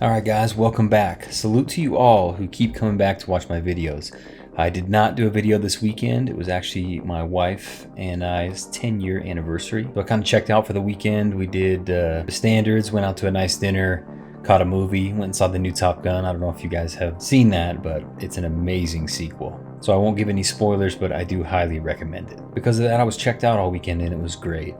All right, guys, welcome back. Salute to you all who keep coming back to watch my videos. I did not do a video this weekend. It was actually my wife and I's 10-year anniversary. So I kind of checked out for the weekend. We did the standards, went out to a nice dinner, caught a movie, went and saw the new Top Gun. I don't know if you guys have seen that, but it's an amazing sequel. So I won't give any spoilers, but I do highly recommend it. Because of that, I was checked out all weekend and it was great.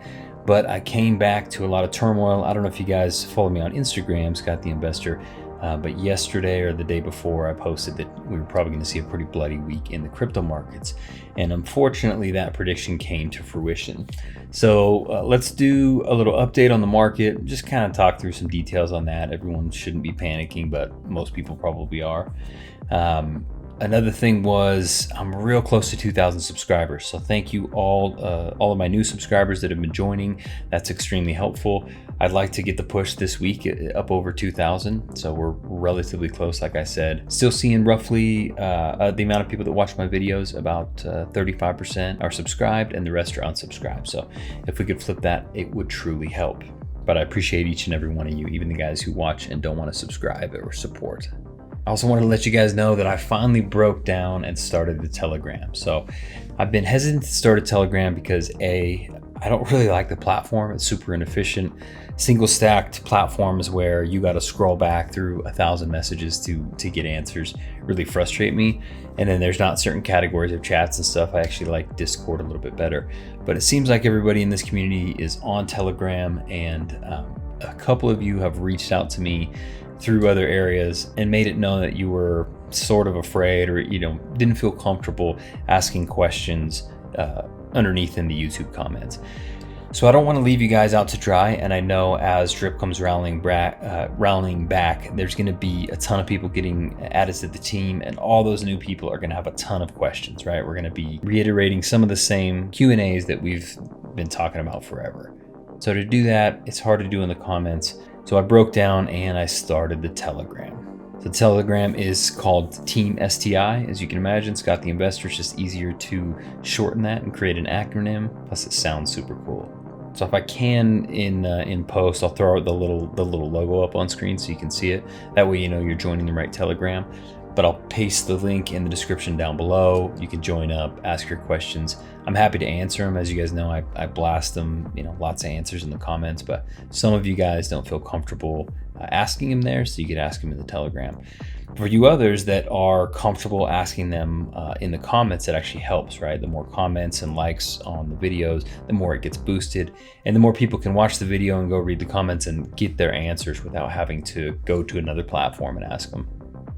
But I came back to a lot of turmoil. I don't know if you guys follow me on Instagram, Scott the Investor, but yesterday or the day before I posted that we were probably going to see a pretty bloody week in the crypto markets. And unfortunately, that prediction came to fruition. So let's do a little update on the market, just kind of talk through some details on that. Everyone shouldn't be panicking, but most people probably are. Another thing was I'm real close to 2,000 subscribers. So thank you all of my new subscribers that have been joining. That's extremely helpful. I'd like to get the push this week up over 2,000. So we're relatively close, like I said. Still seeing roughly the amount of people that watch my videos, about 35% are subscribed and the rest are unsubscribed. So if we could flip that, it would truly help. But I appreciate each and every one of you, even the guys who watch and don't want to subscribe or support. I also wanted to let you guys know that I finally broke down and started the Telegram. So I've been hesitant to start a Telegram because I don't really like the platform. It's super inefficient. Single stacked platforms where you got to scroll back through 1,000 messages to get answers really frustrate me. And then there's not certain categories of chats and stuff. I actually like Discord a little bit better. But it seems like everybody in this community is on Telegram, and a couple of you have reached out to me through other areas and made it known that you were sort of afraid or didn't feel comfortable asking questions underneath in the YouTube comments. So I don't want to leave you guys out to dry, and I know as Drip comes rallying back, there's going to be a ton of people getting added to the team, and all those new people are going to have a ton of questions, right? We're going to be reiterating some of the same Q&As that we've been talking about forever. So to do that, it's hard to do in the comments. So I broke down and I started the Telegram. The Telegram is called Team STI. As you can imagine, Scott the Investor, it's just easier to shorten that and create an acronym. Plus it sounds super cool. So if I can in post, I'll throw out the little logo up on screen so you can see it. That way you know you're joining the right Telegram. But I'll paste the link in the description down below. You can join up, ask your questions. I'm happy to answer them. As you guys know, I blast them, lots of answers in the comments, but some of you guys don't feel comfortable asking them there, so you could ask them in the Telegram. For you others that are comfortable asking them in the comments, it actually helps, right? The more comments and likes on the videos, the more it gets boosted, and the more people can watch the video and go read the comments and get their answers without having to go to another platform and ask them.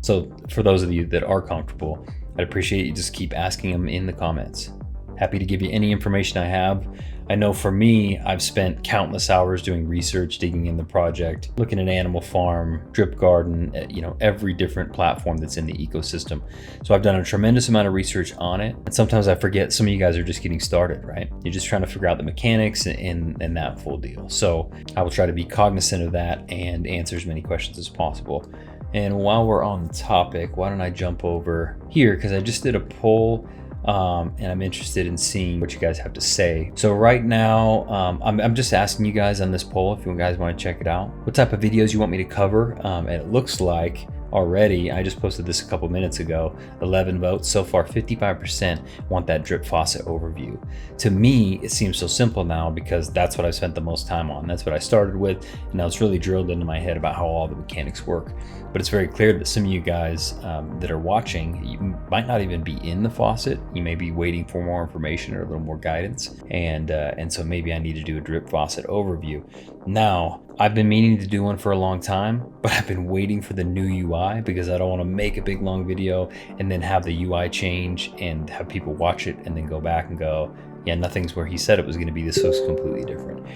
So for those of you that are comfortable, I'd appreciate you just keep asking them in the comments. Happy to give you any information I have. I know for me, I've spent countless hours doing research, digging in the project, looking at Animal Farm, Drip Garden, every different platform that's in the ecosystem. So I've done a tremendous amount of research on it. And sometimes I forget some of you guys are just getting started, right? You're just trying to figure out the mechanics and that full deal. So I will try to be cognizant of that and answer as many questions as possible. And while we're on the topic, why don't I jump over here? Because I just did a poll and I'm interested in seeing what you guys have to say. So right now, I'm just asking you guys on this poll, if you guys want to check it out, what type of videos you want me to cover. And it looks like already, I just posted this a couple minutes ago, 11 votes. So far, 55% want that drip faucet overview. To me, it seems so simple now because that's what I've spent the most time on. That's what I started with. And now it's really drilled into my head about how all the mechanics work. But it's very clear that some of you guys that are watching, you might not even be in the faucet. You may be waiting for more information or a little more guidance. And so maybe I need to do a drip faucet overview. Now, I've been meaning to do one for a long time, but I've been waiting for the new UI because I don't want to make a big long video and then have the UI change and have people watch it and then go back and go, yeah, nothing's where he said it was going to be. This looks completely different.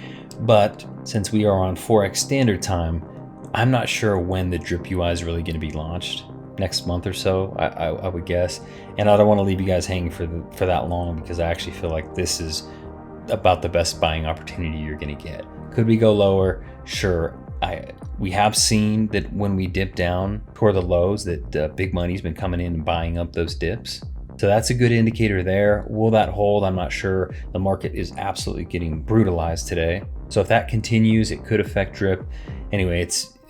But since we are on 4x standard time, I'm not sure when the drip UI is really going to be launched. Next month or so, I would guess. And I don't want to leave you guys hanging for that long because I actually feel like this is about the best buying opportunity you're going to get. Could we go lower? Sure. We have seen that when we dip down toward the lows that big money's been coming in and buying up those dips. So that's a good indicator there. Will that hold? I'm not sure. The market is absolutely getting brutalized today. So if that continues, it could affect drip. Anyway,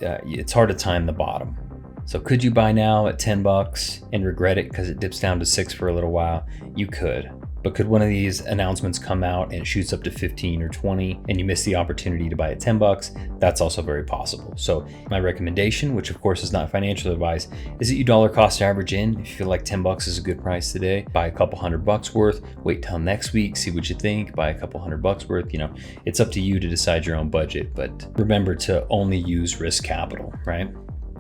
it's hard to time the bottom. So could you buy now at 10 bucks and regret it because it dips down to 6 for a little while? You could. But could one of these announcements come out and it shoots up to 15 or 20 and you miss the opportunity to buy at 10 bucks? That's also very possible. So my recommendation, which of course is not financial advice, is that you dollar cost average in. If you feel like 10 bucks is a good price today, buy a couple $100 worth, wait till next week, see what you think, buy a couple $100 worth. You know, it's up to you to decide your own budget, but remember to only use risk capital, right?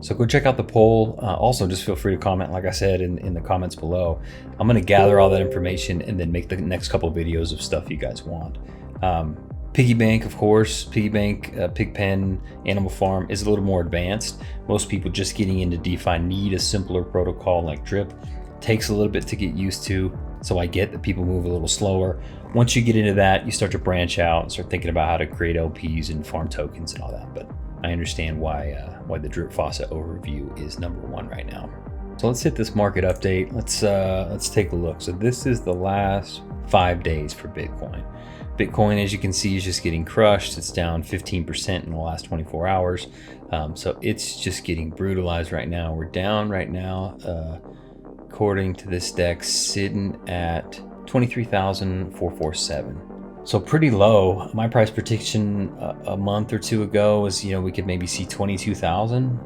So go check out the poll. Also, just feel free to comment, like I said, in the comments below. I'm going to gather all that information and then make the next couple videos of stuff you guys want. Piggy bank, of course, piggy bank, pig pen, animal farm is a little more advanced. Most people just getting into DeFi need a simpler protocol like drip. Takes a little bit to get used to. So I get that people move a little slower. Once you get into that, you start to branch out and start thinking about how to create LPs and farm tokens and all that. But I understand why the drip faucet overview is #1 right now. So let's hit this market update. Let's take a look. So this is the last 5 days for Bitcoin. Bitcoin, as you can see, is just getting crushed. It's down 15% in the last 24 hours. So it's just getting brutalized right now. We're down right now, according to this deck, sitting at 23,447. So pretty low. My price prediction a month or two ago was, we could maybe see 22,000.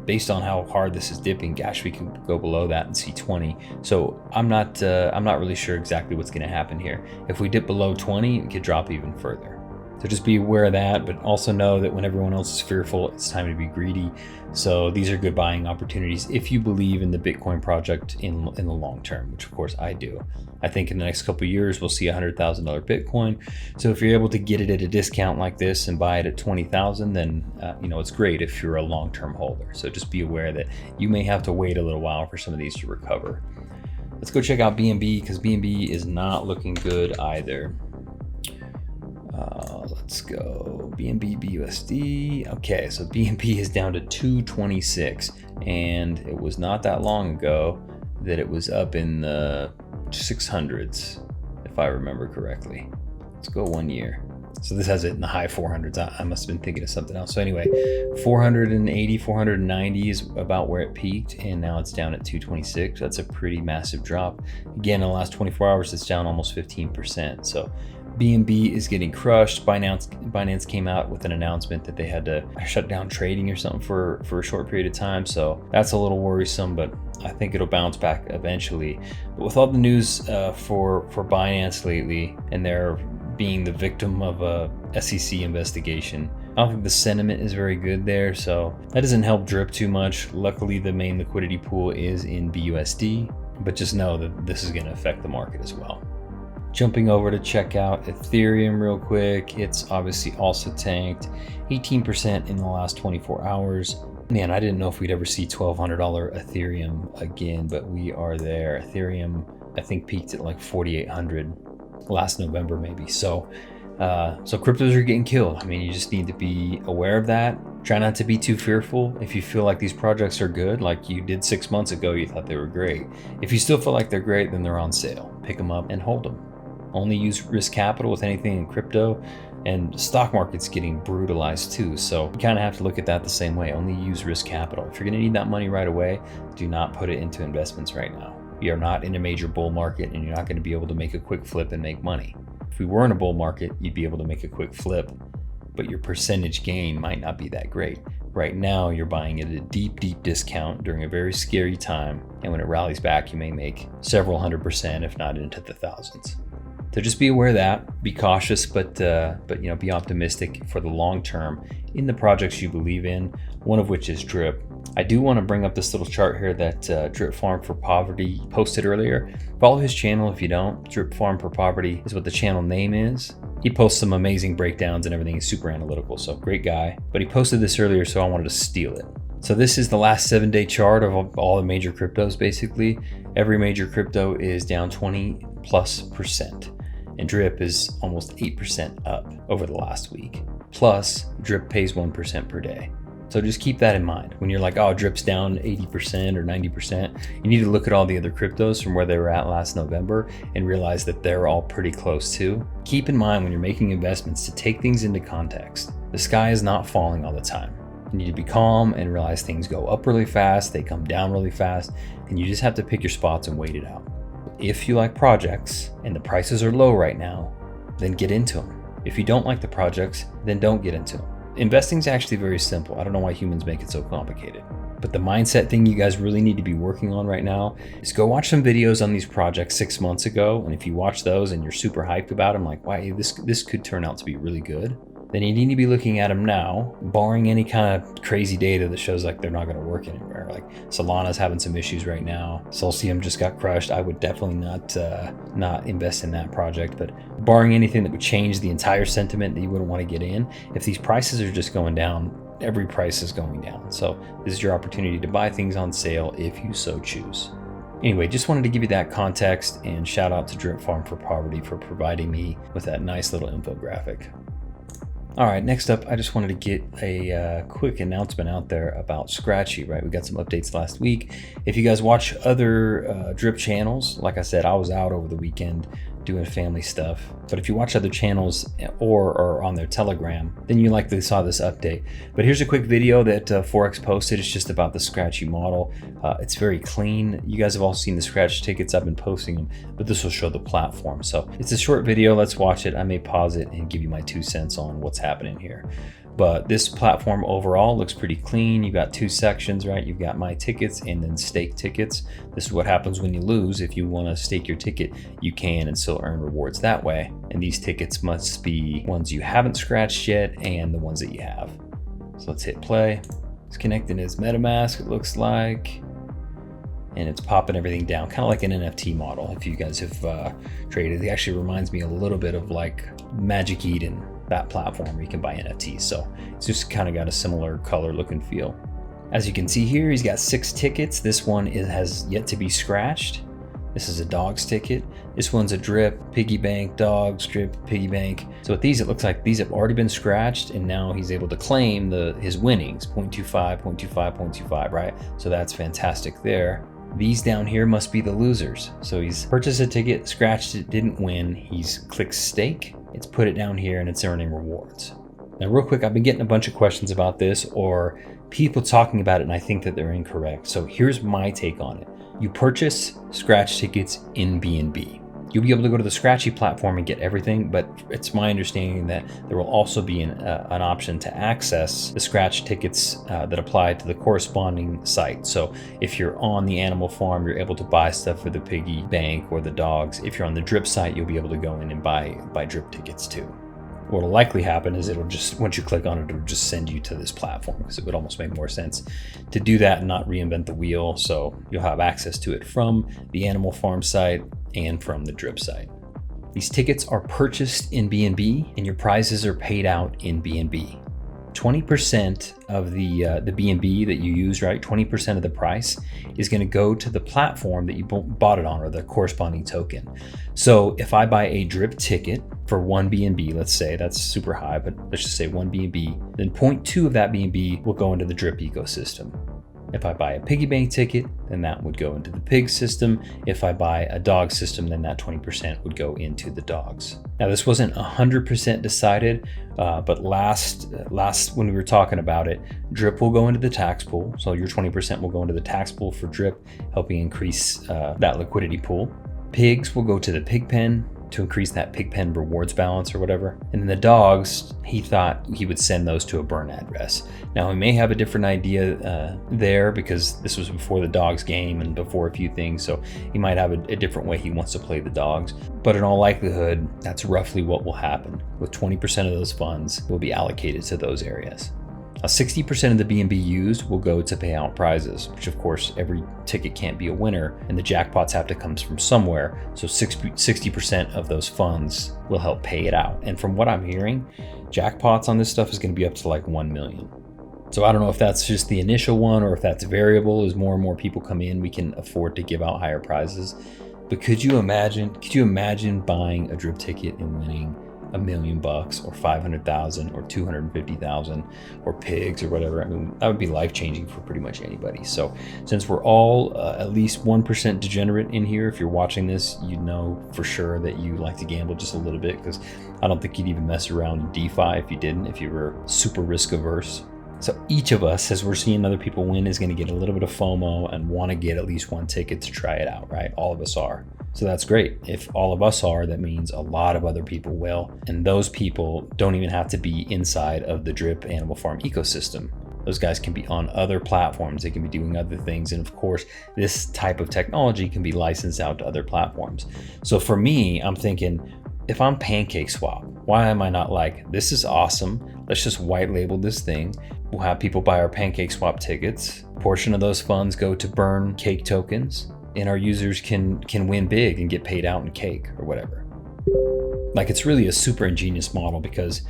Based on how hard this is dipping, gosh, we can go below that and see 20. So I'm not really sure exactly what's going to happen here. If we dip below 20, it could drop even further. So just be aware of that, but also know that when everyone else is fearful, it's time to be greedy. So these are good buying opportunities if you believe in the Bitcoin project in the long term, which of course I do. I think in the next couple of years, we'll see $100,000 Bitcoin. So if you're able to get it at a discount like this and buy it at 20,000, then it's great if you're a long-term holder. So just be aware that you may have to wait a little while for some of these to recover. Let's go check out BNB because BNB is not looking good either. Let's go BNB BUSD. Okay, so BNB is down to 226, and it was not that long ago that it was up in the 600s, if I remember correctly. Let's go 1 year. So this has it in the high 400s. I must have been thinking of something else. So anyway, 480, 490 is about where it peaked, and now it's down at 226. That's a pretty massive drop. Again, in the last 24 hours, it's down almost 15%. So BNB is getting crushed. Binance came out with an announcement that they had to shut down trading or something for a short period of time. So that's a little worrisome, but I think it'll bounce back eventually. But with all the news for Binance lately, and they're being the victim of a SEC investigation, I don't think the sentiment is very good there. So that doesn't help drip too much. Luckily, the main liquidity pool is in BUSD, but just know that this is going to affect the market as well. Jumping over to check out Ethereum real quick. It's obviously also tanked 18% in the last 24 hours. Man, I didn't know if we'd ever see $1,200 Ethereum again, but we are there. Ethereum, I think, peaked at like 4,800 last November maybe. So cryptos are getting killed. I mean, you just need to be aware of that. Try not to be too fearful. If you feel like these projects are good, like you did 6 months ago, you thought they were great. If you still feel like they're great, then they're on sale. Pick them up and hold them. Only use risk capital with anything in crypto, and the stock market's getting brutalized too. So you kind of have to look at that the same way. Only use risk capital. If you're going to need that money right away, do not put it into investments right now. We are not in a major bull market, and you're not going to be able to make a quick flip and make money. If we were in a bull market, you'd be able to make a quick flip, but your percentage gain might not be that great. Right now, you're buying at a deep, deep discount during a very scary time, and when it rallies back, you may make several 100%, if not into the thousands. So just be aware of that, be cautious, but be optimistic for the long term in the projects you believe in, one of which is Drip. I do want to bring up this little chart here that Drip Farm for Poverty posted earlier. Follow his channel if you don't. Drip Farm for Poverty is what the channel name is. He posts some amazing breakdowns and everything. He's super analytical, so great guy. But he posted this earlier, so I wanted to steal it. So this is the last 7-day chart of all the major cryptos, basically. Every major crypto is down 20+%. And Drip is almost 8% up over the last week. Plus, Drip pays 1% per day. So just keep that in mind. When you're like, oh, Drip's down 80% or 90%, you need to look at all the other cryptos from where they were at last November and realize that they're all pretty close too. Keep in mind when you're making investments to take things into context. The sky is not falling all the time. You need to be calm and realize things go up really fast, they come down really fast, and you just have to pick your spots and wait it out. If you like projects and the prices are low right now, then get into them. If you don't like the projects, then don't get into them. Investing is actually very simple. I don't know why humans make it so complicated. But the mindset thing you guys really need to be working on right now is go watch some videos on these projects 6 months ago. And if you watch those and you're super hyped about them, like, wow, this could turn out to be really good, then you need to be looking at them now, barring any kind of crazy data that shows like they're not going to work anywhere. Like Solana's having some issues right now. Solcium just got crushed. I would definitely not invest in that project. But barring anything that would change the entire sentiment that you wouldn't want to get in, if these prices are just going down, every price is going down. So this is your opportunity to buy things on sale if you so choose. Anyway, just wanted to give you that context, and shout out to Drip Farm for Poverty for providing me with that nice little infographic. All right, next up, I just wanted to get a quick announcement out there about Scratchy, right? We got some updates last week. If you guys watch other Drip channels, like I said, I was out over the weekend doing family stuff. But if you watch other channels or are on their Telegram, then you likely saw this update. But here's a quick video that Forex posted. It's just about the Scratchy model. It's very clean. You guys have all seen the Scratch tickets. I've been posting them, but this will show the platform. So it's a short video. Let's watch it. I may pause it and give you my 2 cents on what's happening here. But this platform overall looks pretty clean. You've got 2 sections, right? You've got my tickets and then stake tickets. This is what happens when you lose. If you want to stake your ticket, you can and still earn rewards that way. And these tickets must be ones you haven't scratched yet and the ones that you have. So let's hit play. It's connecting his MetaMask, it looks like. And it's popping everything down, kind of like an NFT model. If you guys have traded, it actually reminds me a little bit of like Magic Eden, that platform where you can buy NFTs. So it's just kind of got a similar color look and feel. As you can see here, he's got 6 tickets. This one has yet to be scratched. This is a dogs ticket. This one's a drip, piggy bank, dogs, drip, piggy bank. So with these, it looks like these have already been scratched, and now he's able to claim his winnings, 0.25, 0.25, 0.25, right? So that's fantastic there. These down here must be the losers. So he's purchased a ticket, scratched it, didn't win. He's clicked stake. It's put it down here and it's earning rewards. Now real quick, I've been getting a bunch of questions about this or people talking about it and I think that they're incorrect. So here's my take on it. You purchase scratch tickets in BNB. You'll be able to go to the Scratchy platform and get everything, but it's my understanding that there will also be an option to access the scratch tickets that apply to the corresponding site. So if you're on the animal farm, you're able to buy stuff for the piggy bank or the dogs. If you're on the drip site, you'll be able to go in and buy drip tickets too. What will likely happen is it'll just, once you click on it, it'll just send you to this platform, because it would almost make more sense to do that and not reinvent the wheel. So you'll have access to it from the animal farm site and from the drip site. These tickets are purchased in BNB and your prizes are paid out in BNB. 20% of the BNB that you use, right? 20% of the price is going to go to the platform that you bought it on, or the corresponding token. So if I buy a drip ticket for 1 BNB, let's say that's super high, but let's just say 1 BNB, then 0.2 of that BNB will go into the drip ecosystem. If I buy a piggy bank ticket, then that would go into the pig system. If I buy a dog system, then that 20% would go into the dogs. Now this wasn't 100% decided, but last when we were talking about it, drip will go into the tax pool. So your 20% will go into the tax pool for drip, helping increase that liquidity pool. Pigs will go to the pig pen to increase that pig pen rewards balance or whatever. And then the dogs, he thought he would send those to a burn address. Now he may have a different idea there, because this was before the dogs game and before a few things. So he might have a different way he wants to play the dogs. But in all likelihood, that's roughly what will happen. With 20% of those funds will be allocated to those areas. 60% of the BNB used will go to pay out prizes, which of course every ticket can't be a winner and the jackpots have to come from somewhere. So 60% of those funds will help pay it out. And from what I'm hearing, jackpots on this stuff is going to be up to like 1 million. So I don't know if that's just the initial one or if that's variable. As more and more people come in, we can afford to give out higher prizes. But could you imagine buying a drip ticket and winning $1 million or 500,000 or 250,000 or pigs or whatever? I mean, that would be life-changing for pretty much anybody. So since we're all at least 1% degenerate in here, if you're watching this, you know for sure that you like to gamble just a little bit, because I don't think you'd even mess around in DeFi if you didn't, if you were super risk averse. So each of us, as we're seeing other people win, is going to get a little bit of FOMO and want to get at least one ticket to try it out, right? All of us are. So that's great. If all of us are, that means a lot of other people will. And those people don't even have to be inside of the Drip Animal Farm ecosystem. Those guys can be on other platforms. They can be doing other things. And of course, this type of technology can be licensed out to other platforms. So for me, I'm thinking, if I'm PancakeSwap, why am I not like, this is awesome. Let's just white label this thing. We'll have people buy our PancakeSwap tickets. A portion of those funds go to burn cake tokens, and our users can win big and get paid out in cake or whatever. Like, it's really a super ingenious model, because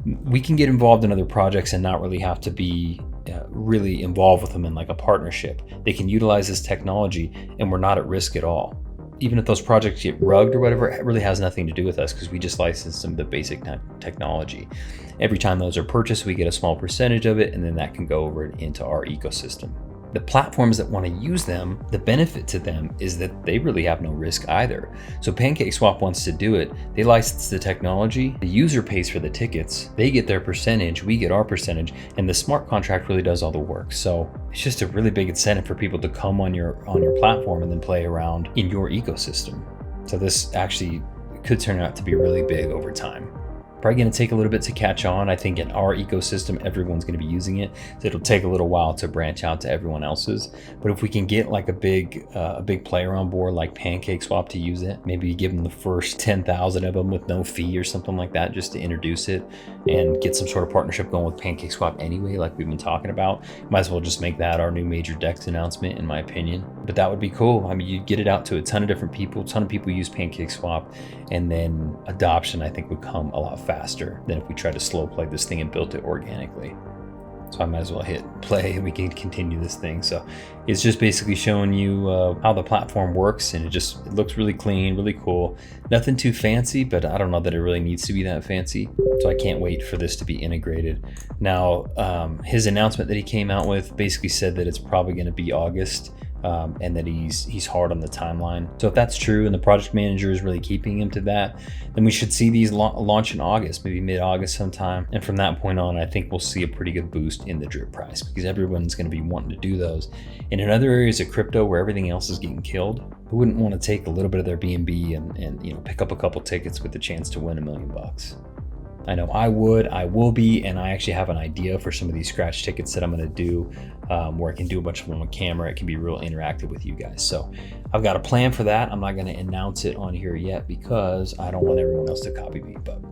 we can get involved in other projects and not really have to be really involved with them in like a partnership. They can utilize this technology and we're not at risk at all. Even if those projects get rugged or whatever, it really has nothing to do with us, because we just license them the basic technology. Every time those are purchased, we get a small percentage of it, and then that can go over into our ecosystem. The platforms that want to use them, the benefit to them is that they really have no risk either. So PancakeSwap wants to do it. They license the technology, the user pays for the tickets, they get their percentage, we get our percentage, and the smart contract really does all the work. So it's just a really big incentive for people to come on your platform and then play around in your ecosystem. So this actually could turn out to be really big over time. Probably going to take a little bit to catch on. I think in our ecosystem, everyone's going to be using it. So it'll take a little while to branch out to everyone else's. But if we can get like a big player on board like PancakeSwap to use it, maybe give them the first 10,000 of them with no fee or something like that, just to introduce it and get some sort of partnership going with PancakeSwap anyway, like we've been talking about. Might as well just make that our new major DEX announcement, in my opinion. But that would be cool. I mean, you get it out to a ton of different people. A ton of people use PancakeSwap, and then adoption, I think, would come a lot faster than if we tried to slow play this thing and built it organically. So I might as well hit play and we can continue this thing. So it's just basically showing you how the platform works, and it looks really clean, really cool. Nothing too fancy, but I don't know that it really needs to be that fancy. So I can't wait for this to be integrated. Now, his announcement that he came out with basically said that it's probably going to be August. And that he's hard on the timeline. So if that's true and the project manager is really keeping him to that, then we should see these launch in August, maybe mid-August sometime. And from that point on, I think we'll see a pretty good boost in the drip price, because everyone's going to be wanting to do those. And in other areas of crypto where everything else is getting killed, who wouldn't want to take a little bit of their BNB and pick up a couple tickets with the chance to win $1 million? I know I will be, and I actually have an idea for some of these scratch tickets that I'm going to do, where I can do a bunch of them on camera. It can be real interactive with you guys. So I've got a plan for that. I'm not going to announce it on here yet because I don't want everyone else to copy me, but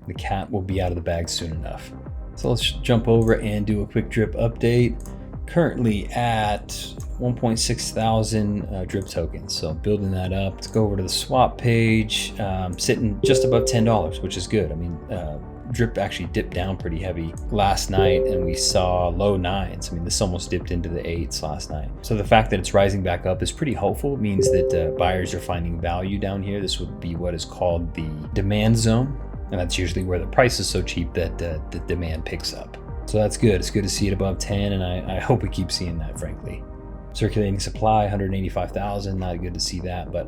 the cat will be out of the bag soon enough. So let's jump over and do a quick drip update. Currently at 1.6 thousand drip tokens, so building that up. Let's go over to the swap page, sitting just above $10, which is good. I mean, drip actually dipped down pretty heavy last night, and we saw low 9s. I mean, this almost dipped into the 8s last night. So the fact that it's rising back up is pretty hopeful. It means that buyers are finding value down here. This would be what is called the demand zone, and that's usually where the price is so cheap that the demand picks up. So that's good. It's good to see it above 10, and I hope we keep seeing that, frankly. Circulating supply, 185,000. Not good to see that, but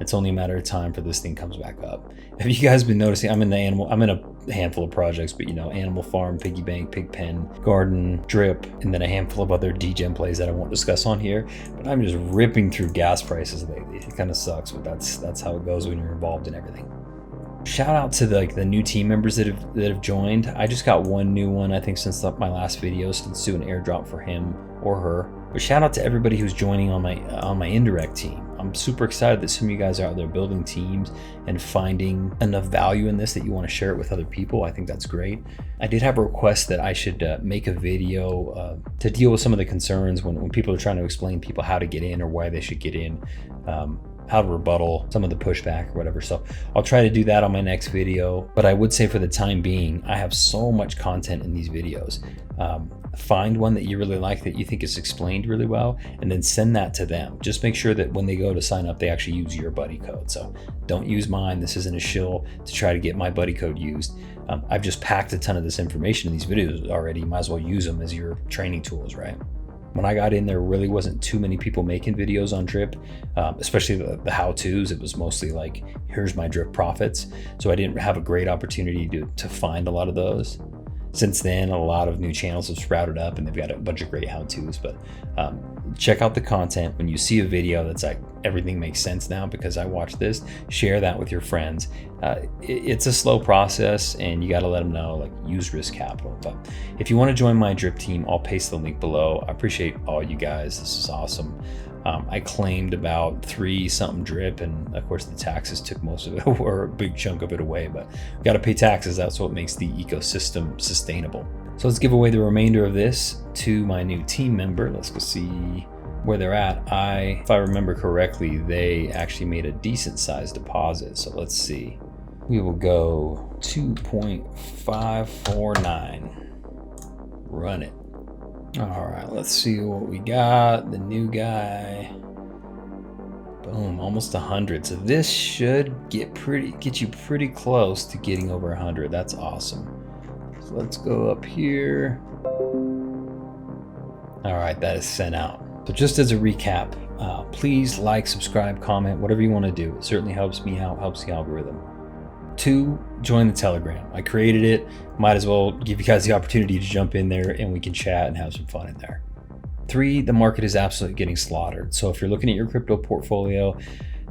it's only a matter of time for this thing comes back up. Have you guys been noticing? I'm in a handful of projects, but Animal Farm, Piggy Bank, Pigpen, Garden, Drip, and then a handful of other degen plays that I won't discuss on here. But I'm just ripping through gas prices lately. It kind of sucks, but that's how it goes when you're involved in everything. Shout out to the new team members that have joined. I just got one new one, I think, since my last video, so let's do an airdrop for him or her. But shout out to everybody who's joining on my indirect team. I'm super excited that some of you guys are out there building teams and finding enough value in this that you want to share it with other people. I think that's great. I did have a request that I should make a video to deal with some of the concerns when people are trying to explain people how to get in or why they should get in. How to rebuttal some of the pushback or whatever. So I'll try to do that on my next video. But I would say for the time being, I have so much content in these videos. Find one that you really like, that you think is explained really well, and then send that to them. Just make sure that when they go to sign up, they actually use your buddy code. So don't use mine. This isn't a shill to try to get my buddy code used. I've just packed a ton of this information in these videos already. You might as well use them as your training tools, right? When I got in, there really wasn't too many people making videos on drip, especially the how-tos. It was mostly like, here's my drip profits. So I didn't have a great opportunity to find a lot of those. Since then, a lot of new channels have sprouted up and they've got a bunch of great how-tos, but check out the content. When you see a video that's like, everything makes sense now because I watched this, share that with your friends. It's a slow process and you got to let them know, like, use risk capital. But if you want to join my drip team, I'll paste the link below. I appreciate all you guys. This is awesome. I claimed about 3 something drip, and of course the taxes took most of it or a big chunk of it away, but we got to pay taxes. That's what makes the ecosystem sustainable. So let's give away the remainder of this to my new team member. Let's go see where they're at. If I remember correctly, they actually made a decent sized deposit. So let's see. We will go 2.549. Run it. All right, let's see what we got. The new guy. Boom, almost 100. So this should get you pretty close to getting over 100. That's awesome. So let's go up here. All right, that is sent out. So just as a recap, please like, subscribe, comment, whatever you want to do. It certainly helps me out, helps the algorithm. 2, join the Telegram. I created it. Might as well give you guys the opportunity to jump in there and we can chat and have some fun in there. 3, the market is absolutely getting slaughtered. So if you're looking at your crypto portfolio,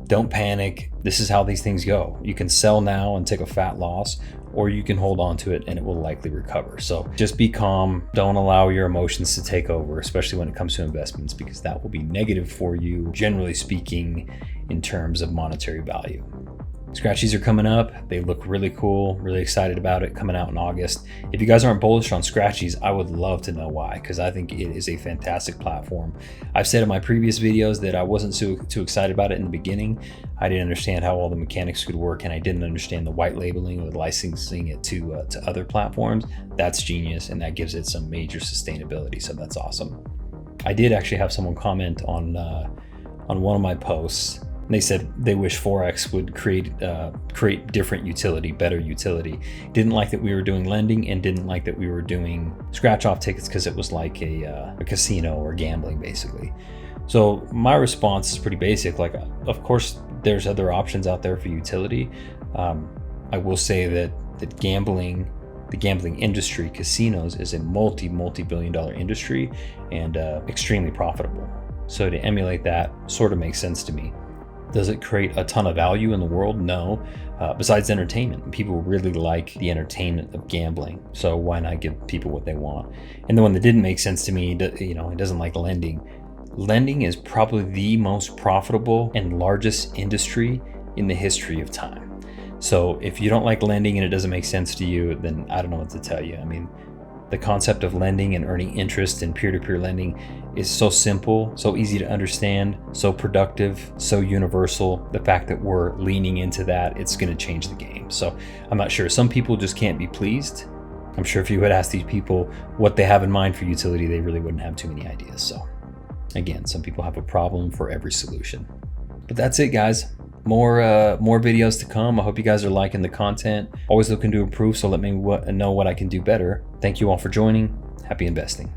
don't panic. This is how these things go. You can sell now and take a fat loss, or you can hold on to it and it will likely recover. So just be calm. Don't allow your emotions to take over, especially when it comes to investments, because that will be negative for you, generally speaking, in terms of monetary value. Scratchies are coming up. They look really cool. Really excited about it, coming out in August. If you guys aren't bullish on Scratchies, I would love to know why, because I think it is a fantastic platform. I've said in my previous videos that I wasn't too excited about it in the beginning. I didn't understand how all the mechanics could work, and I didn't understand the white labeling or licensing it to other platforms. That's genius, and that gives it some major sustainability. So that's awesome. I did actually have someone comment on one of my posts. They said they wish Forex would create different utility, better utility. Didn't like that we were doing lending, and didn't like that we were doing scratch off tickets because it was like a casino or gambling, basically. So my response is pretty basic. Like, of course, there's other options out there for utility. I will say that the gambling industry, casinos, is a multi-billion-dollar industry and extremely profitable. So to emulate that sort of makes sense to me. Does it create a ton of value in the world? No. Besides entertainment, people really like the entertainment of gambling. So why not give people what they want? And the one that didn't make sense to me, it doesn't like lending. Lending is probably the most profitable and largest industry in the history of time. So if you don't like lending and it doesn't make sense to you, then I don't know what to tell you. I mean, the concept of lending and earning interest in peer-to-peer lending is so simple, so easy to understand, so productive, so universal. The fact that we're leaning into that, it's going to change the game. So I'm not sure. Some people just can't be pleased. I'm sure if you would ask these people what they have in mind for utility, they really wouldn't have too many ideas. So again, some people have a problem for every solution. But that's it, guys. More videos to come. I hope you guys are liking the content. Always looking to improve, so let me know what I can do better. Thank you all for joining. Happy investing.